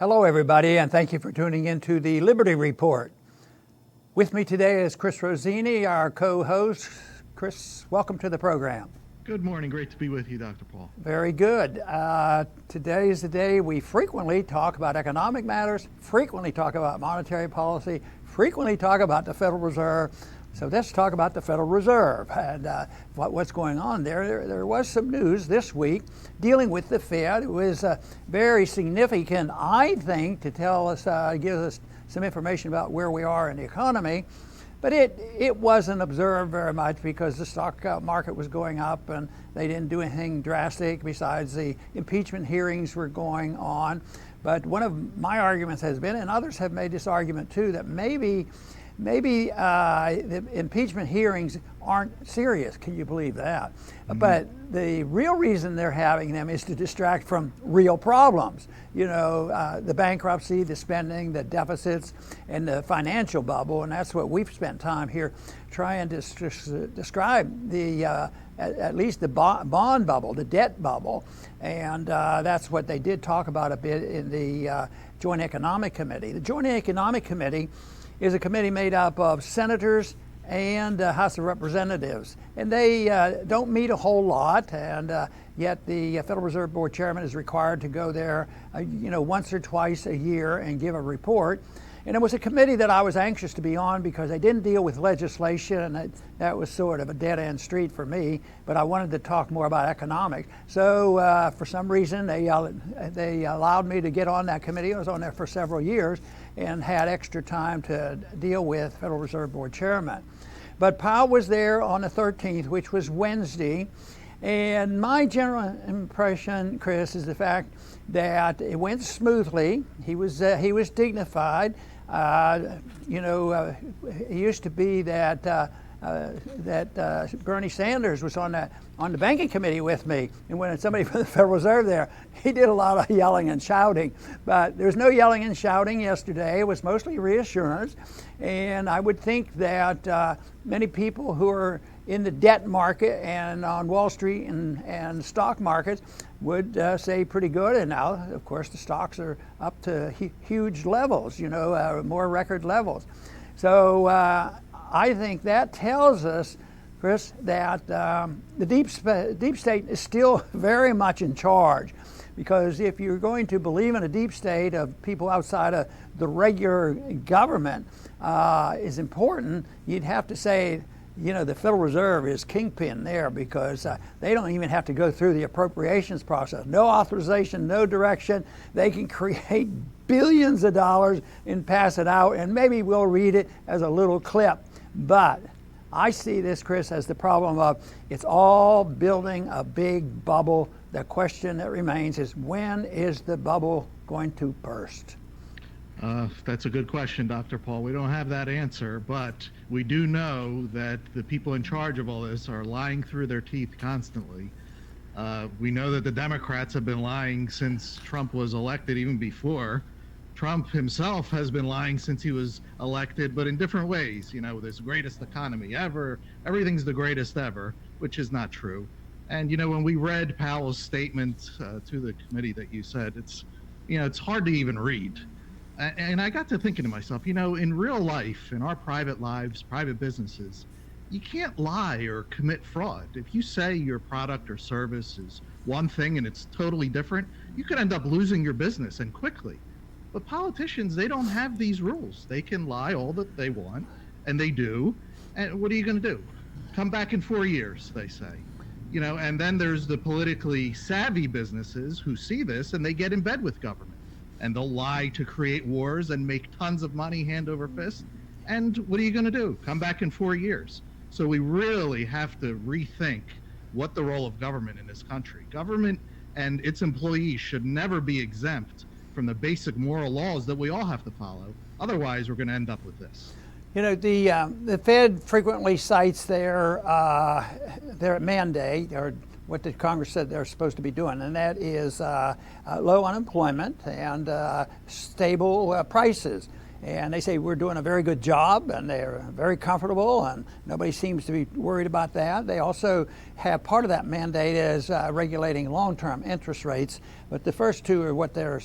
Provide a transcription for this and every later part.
Hello, everybody, and thank you for tuning in to the Liberty Report. With me today is Chris Rossini, our co-host. Chris, welcome to the program. Good morning. Great to be with you, Dr. Paul. Very good. Today is the day we frequently talk about economic matters, frequently talk about monetary policy, frequently talk about the Federal Reserve. So let's talk about the Federal Reserve and what's going on there. There was some news this week dealing with the Fed. It was very significant, I think, to tell us, give us some information about where we are in the economy. But it wasn't observed very much because the stock market was going up and they didn't do anything drastic besides the impeachment hearings were going on. But one of my arguments has been, and others have made this argument too, that maybe the impeachment hearings aren't serious. Can you believe that? Mm-hmm. But the real reason they're having them is to distract from real problems. You know, the bankruptcy, the spending, the deficits, and the financial bubble. And that's what we've spent time here trying to describe the at least the bond bubble, the debt bubble. And that's what they did talk about a bit in the Joint Economic Committee. The Joint Economic Committee is a committee made up of senators and House of Representatives. And they don't meet a whole lot, and yet the Federal Reserve Board chairman is required to go there once or twice a year and give a report. And it was a committee that I was anxious to be on because they didn't deal with legislation, and that was sort of a dead-end street for me, but I wanted to talk more about economics. So for some reason, they allowed me to get on that committee. I was on there for several years and had extra time to deal with Federal Reserve Board chairman. But Powell was there on the 13th, which was Wednesday, and my general impression, Chris, is the fact that it went smoothly. He was dignified. It used to be that Bernie Sanders was on the banking committee with me, and when somebody from the Federal Reserve there, he did a lot of yelling and shouting. But there was no yelling and shouting yesterday. It was mostly reassurance, and I would think that many people who are in the debt market and on Wall Street and stock markets would say pretty good. And now, of course, the stocks are up to huge levels, more record levels. So I think that tells us, Chris, that the deep state is still very much in charge. Because if you're going to believe in a deep state of people outside of the regular government is important, you'd have to say, the Federal Reserve is kingpin there because they don't even have to go through the appropriations process. No authorization, no direction. They can create billions of dollars and pass it out, and maybe we'll read it as a little clip. But I see this, Chris, as the problem of it's all building a big bubble. The question that remains is, when is the bubble going to burst? That's a good question, Dr. Paul. We don't have that answer, but we do know that the people in charge of all this are lying through their teeth constantly. We know that the Democrats have been lying since Trump was elected, even before. Trump himself has been lying since he was elected, but in different ways. This greatest economy ever, everything's the greatest ever, which is not true. And, when we read Powell's statement to the committee that you said, it's hard to even read. And I got to thinking to myself, in real life, in our private lives, private businesses, you can't lie or commit fraud. If you say your product or service is one thing and it's totally different, you could end up losing your business, and quickly. But politicians, they don't have these rules. They can lie all that they want, and they do. And what are you going to do? Come back in 4 years, they say. And then there's the politically savvy businesses who see this and they get in bed with government. And they'll lie to create wars and make tons of money hand over fist. And what are you going to do? Come back in 4 years. So we really have to rethink what the role of government in this country. Government and its employees should never be exempt from the basic moral laws that we all have to follow. Otherwise, we're going to end up with this. The Fed frequently cites their mandate, or what the Congress said they're supposed to be doing, and that is low unemployment and stable prices. And they say we're doing a very good job, and they're very comfortable, and nobody seems to be worried about that. They also have part of that mandate is regulating long-term interest rates, but the first two are what they're,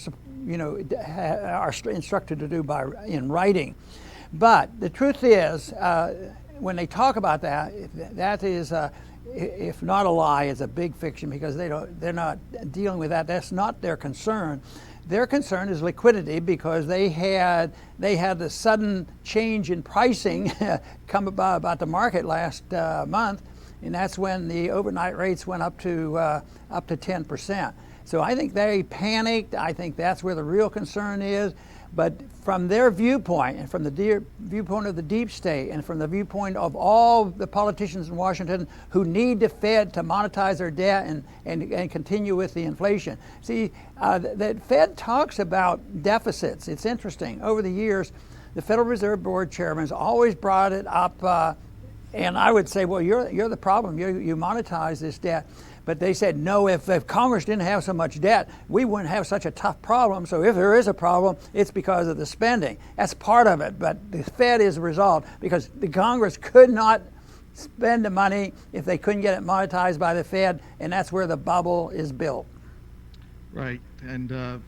are instructed to do in writing. But the truth is, when they talk about that, that is, if not a lie, is a big fiction, because they're not dealing with that. That's not their concern. Their concern is liquidity, because they had the sudden change in pricing come about the market last month, and that's when the overnight rates went up to 10%. So I think they panicked. I think that's where the real concern is. But from their viewpoint, and from the viewpoint of the deep state, and from the viewpoint of all the politicians in Washington who need the Fed to monetize their debt and continue with the inflation. See, the Fed talks about deficits. It's interesting. Over the years, the Federal Reserve Board chairman has always brought it up, and I would say, well, you're the problem. You monetize this debt. But they said, no, if Congress didn't have so much debt, we wouldn't have such a tough problem. So if there is a problem, it's because of the spending. That's part of it. But the Fed is a result, because the Congress could not spend the money if they couldn't get it monetized by the Fed, and that's where the bubble is built. Right. And,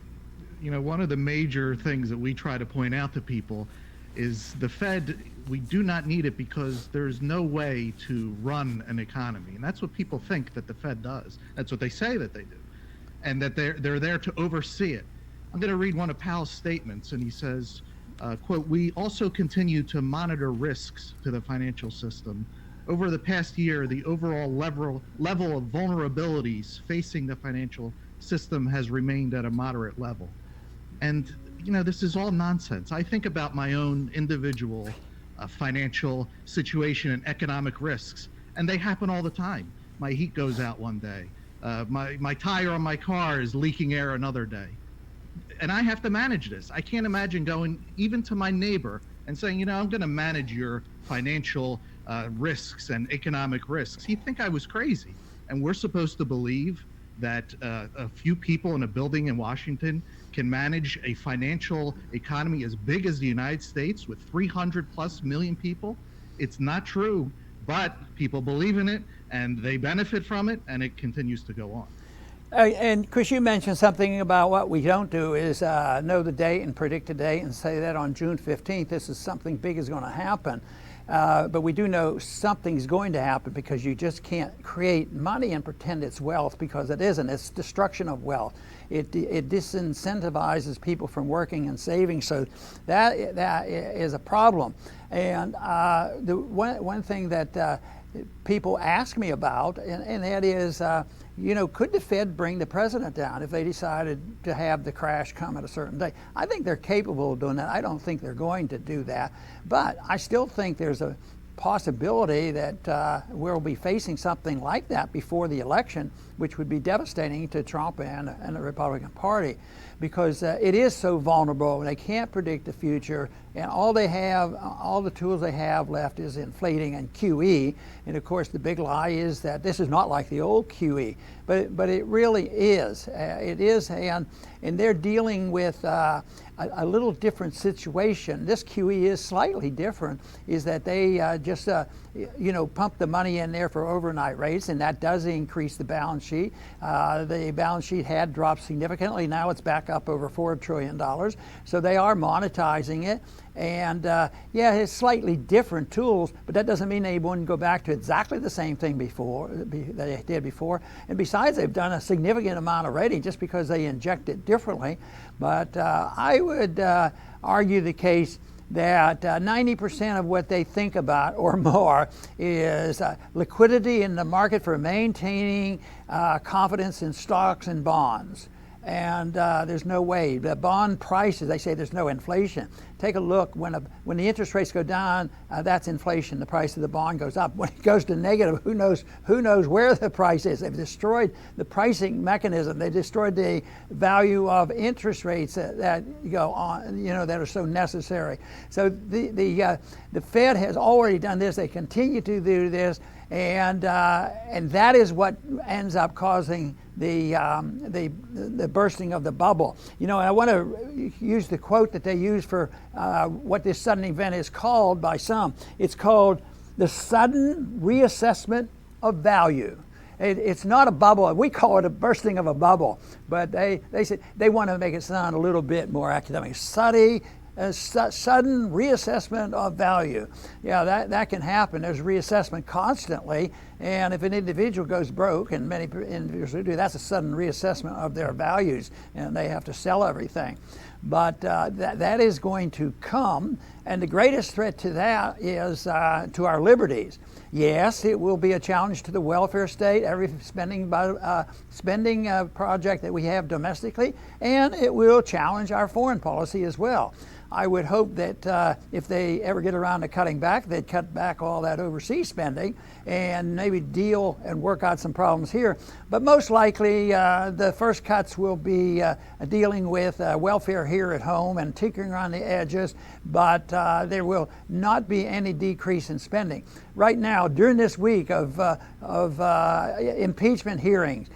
one of the major things that we try to point out to people is the Fed, we do not need it, because there's no way to run an economy. And that's what people think that the Fed does. That's what they say that they do. And that they're there to oversee it. I'm going to read one of Powell's statements, and he says, quote, "We also continue to monitor risks to the financial system. Over the past year, the overall level of vulnerabilities facing the financial system has remained at a moderate level." And this is all nonsense. I think about my own individual financial situation and economic risks, and they happen all the time. My heat goes out one day. My tire on my car is leaking air another day. And I have to manage this. I can't imagine going even to my neighbor and saying, I'm going to manage your financial risks and economic risks. He'd think I was crazy. And we're supposed to believe that a few people in a building in Washington can manage a financial economy as big as the United States with 300 plus million people. It's not true, but people believe in it, and they benefit from it, and it continues to go on. And Chris, you mentioned something about what we don't do is know the date and predict a date and say that on June 15th, this is something big is going to happen. But we do know something's going to happen, because you just can't create money and pretend it's wealth, because it isn't. It's destruction of wealth. It disincentivizes people from working and saving. So that is a problem. And the one thing that people ask me about, and that is, could the Fed bring the president down if they decided to have the crash come at a certain day? I think they're capable of doing that. I don't think they're going to do that. But I still think there's a possibility that we'll be facing something like that before the election, which would be devastating to Trump and the Republican Party, because it is so vulnerable. They can't predict the future, and all the tools they have left is inflating and QE. And of course, the big lie is that this is not like the old QE, but it really is. It is, and they're dealing with a little different situation. This QE is slightly different, is that they just pump the money in there for overnight rates, and that does increase the balance sheet. The balance sheet had dropped significantly. Now it's back up over $4 trillion. So they are monetizing it. And it's slightly different tools, but that doesn't mean they wouldn't go back to exactly the same thing that they did before. And besides, they've done a significant amount already just because they inject it differently. But I would argue the case that 90% of what they think about or more is liquidity in the market for maintaining confidence in stocks and bonds. And there's no way. The bond prices, they say there's no inflation. Take a look, when the interest rates go down, that's inflation. The price of the bond goes up. When it goes to negative, who knows where the price is? They've destroyed the pricing mechanism. They destroyed the value of interest rates that go on, that are so necessary. So the Fed has already done this. They continue to do this, and that is what ends up causing the bursting of the bubble. I want to use the quote that they use for what this sudden event is called by some. It's called the sudden reassessment of value. It's not a bubble. We call it a bursting of a bubble, but they said they want to make it sound a little bit more academic. Sudden reassessment of value. Yeah, that can happen. There's reassessment constantly, and if an individual goes broke, and many individuals do, that's a sudden reassessment of their values, and they have to sell everything. But that is going to come, and the greatest threat to that is to our liberties. Yes, it will be a challenge to the welfare state, every spending project that we have domestically, and it will challenge our foreign policy as well. I would hope that if they ever get around to cutting back, they'd cut back all that overseas spending and maybe deal and work out some problems here. But most likely, the first cuts will be dealing with welfare here at home and tinkering around the edges, but there will not be any decrease in spending. Right now, during this week of impeachment hearings,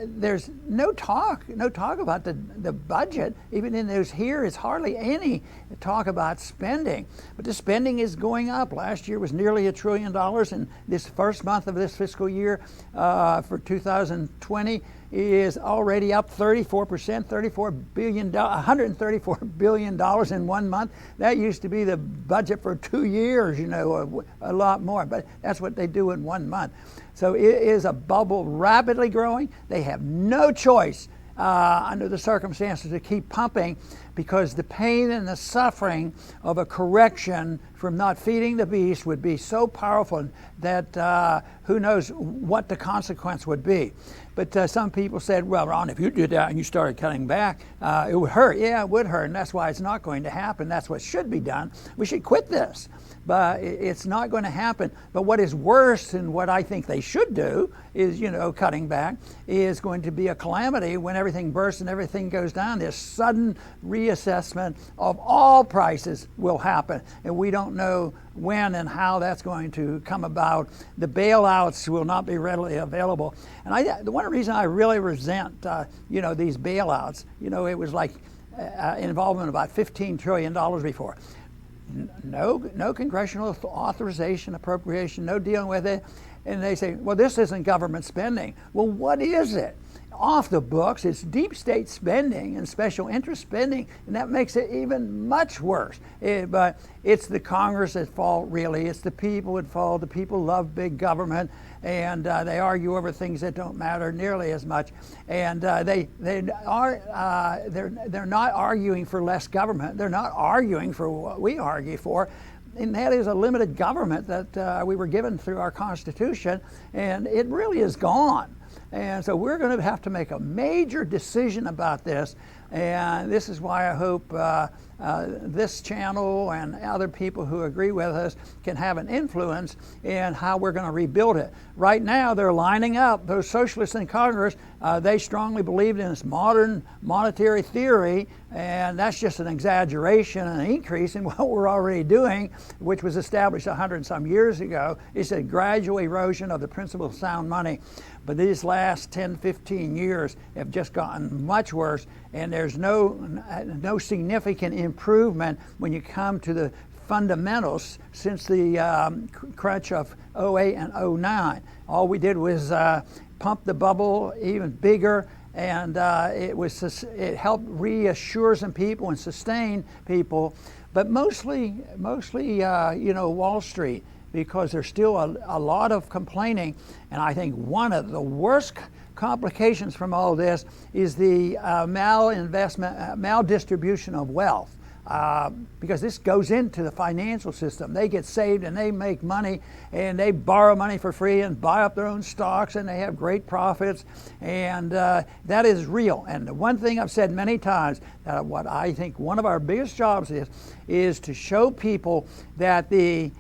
there's no talk about the budget. Even in those hearings, hardly any talk about spending. But the spending is going up. Last year was nearly $1 trillion, and this first month of this fiscal year for 2020 is already up 34%, $134 billion in 1 month. That used to be the budget for 2 years, a lot more, but that's what they do in 1 month. So it is a bubble rapidly growing. They have no choice under the circumstances to keep pumping, because the pain and the suffering of a correction from not feeding the beast would be so powerful that who knows what the consequence would be. But some people said, well, Ron, if you did that and you started cutting back, it would hurt. Yeah, it would hurt, and that's why it's not going to happen. That's what should be done. We should quit this. But it's not going to happen. But what is worse than what I think they should do is, cutting back, is going to be a calamity when everything bursts and everything goes down. This sudden reassessment of all prices will happen, and we don't know when and how that's going to come about. The bailouts will not be readily available. And the one reason I really resent, these bailouts, it was like involvement of about $15 trillion before. No congressional authorization, appropriation, no dealing with it. And they say, well, this isn't government spending. Well, what is it? Off the books, it's deep state spending and special interest spending, and that makes it even much worse. But it's the Congress at fault, really. It's the people at fault. The people love big government, and they argue over things that don't matter nearly as much. And they're not arguing for less government. They're not arguing for what we argue for. And that is a limited government that we were given through our Constitution, and it really is gone. And so we're going to have to make a major decision about this, and this is why I hope this channel and other people who agree with us can have an influence in how we're going to rebuild it. Right now, they're lining up. Those socialists in Congress, they strongly believed in this modern monetary theory, and that's just an exaggeration and an increase in what we're already doing, which was established 100 and some years ago. It's a gradual erosion of the principle of sound money. But these last 10, 15 years have just gotten much worse, and there's no significant improvement when you come to the fundamentals since the crunch of 08 and 09. All we did was pump the bubble even bigger, and it helped reassure some people and sustain people, but mostly Wall Street, because there's still a lot of complaining. And I think one of the worst complications from all this is the maldistribution of wealth. Because this goes into the financial system. They get saved and they make money, and they borrow money for free and buy up their own stocks, and they have great profits, and that is real. And the one thing I've said many times, that what I think one of our biggest jobs is to show people that the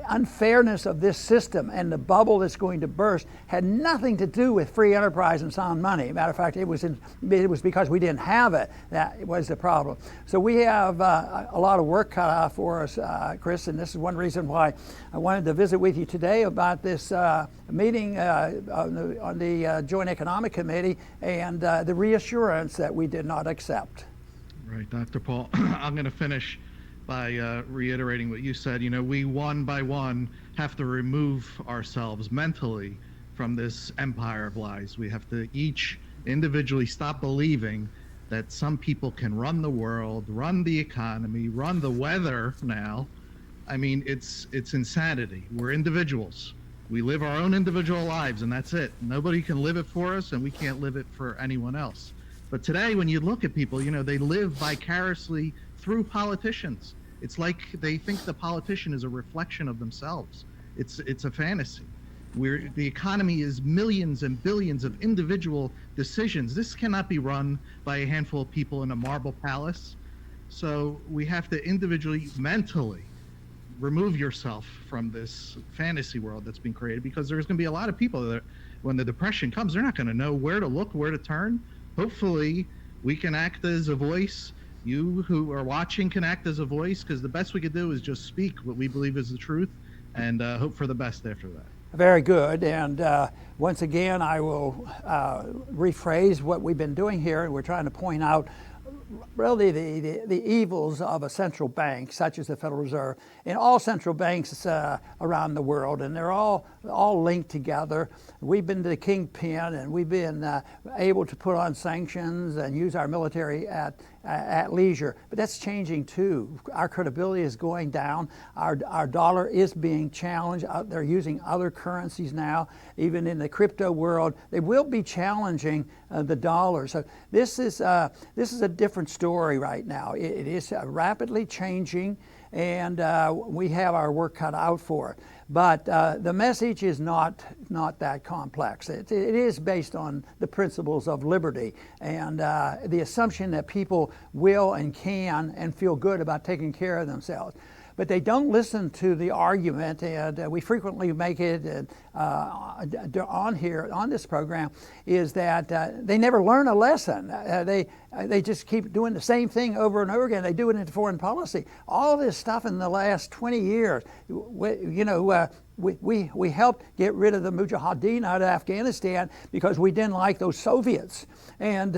unfairness of this system and the bubble that's going to burst had nothing to do with free enterprise and sound money. Matter of fact, it was because we didn't have it that was the problem. So we have a lot of work cut out for us, Chris, and this is one reason why I wanted to visit with you today about this meeting on the Joint Economic Committee and the reassurance that we did not accept. Right, Dr. Paul. I'm going to finish by reiterating what you said. You know, we one by one have to remove ourselves mentally from this empire of lies. We have to each individually stop believing that some people can run the world, run the economy, run the weather now. I mean, it's insanity. We're individuals. We live our own individual lives, and that's it. Nobody can live it for us, and we can't live it for anyone else. But today, when you look at people, you know, they live vicariously through politicians. It's like they think the politician is a reflection of themselves. It's a fantasy. The economy is millions and billions of individual decisions. This cannot be run by a handful of people in a marble palace. So we have to individually, mentally, remove yourself from this fantasy world that's been created, because there's going to be a lot of people that, when the depression comes, they're not going to know where to look, where to turn. Hopefully, we can act as a voice. You who are watching can act as a voice, because the best we could do is just speak what we believe is the truth and hope for the best after that. Very good. And once again, I will rephrase what we've been doing here. We're trying to point out really the evils of a central bank such as the Federal Reserve and all central banks around the world, and they're all linked together. We've been the kingpin, and we've been able to put on sanctions and use our military at leisure, but that's changing too. Our credibility is going down. Our dollar is being challenged. They're using other currencies now. Even in the crypto world, they will be challenging the dollar. So this is a different story right now. It is rapidly changing, and we have our work cut out for it. But the message is not that complex. It is based on the principles of liberty and the assumption that people will and can and feel good about taking care of themselves. But they don't listen to the argument, and we frequently make it on here, on this program, is that they never learn a lesson. They just keep doing the same thing over and over again. They do it in foreign policy. All this stuff in the last 20 years, we helped get rid of the Mujahideen out of Afghanistan because we didn't like those Soviets. And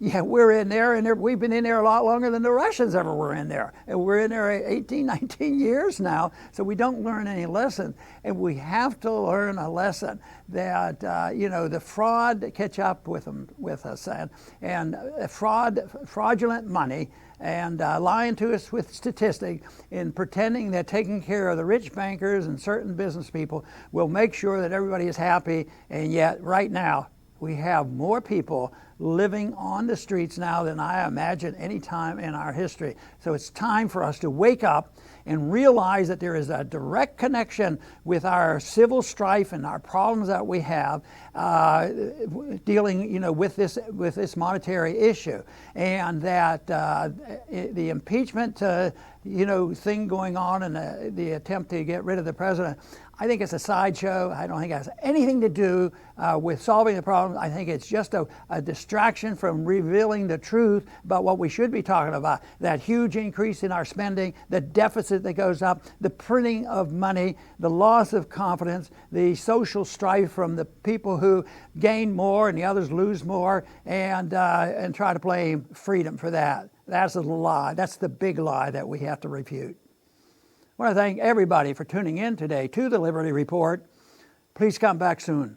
yeah, we're in there, and we've been in there a lot longer than the Russians ever were in there. And we're in there 18, 19 years now, so we don't learn any lesson. And we have to learn a lesson that, the fraud catch up with us, and fraudulent money, and lying to us with statistics and pretending that taking care of the rich bankers and certain business people will make sure that everybody is happy. And yet, right now, we have more people living on the streets now than I imagine any time in our history. So it's time for us to wake up and realize that there is a direct connection with our civil strife and our problems that we have dealing, with this monetary issue, and that the impeachment, thing going on and the attempt to get rid of the president, I think it's a sideshow. I don't think it has anything to do with solving the problem. I think it's just a distraction from revealing the truth about what we should be talking about. That huge increase in our spending, the deficit that goes up, the printing of money, the loss of confidence, the social strife from the people who gain more and the others lose more, and try to blame freedom for that. That's a lie. That's the big lie that we have to refute. I want to thank everybody for tuning in today to the Liberty Report. Please come back soon.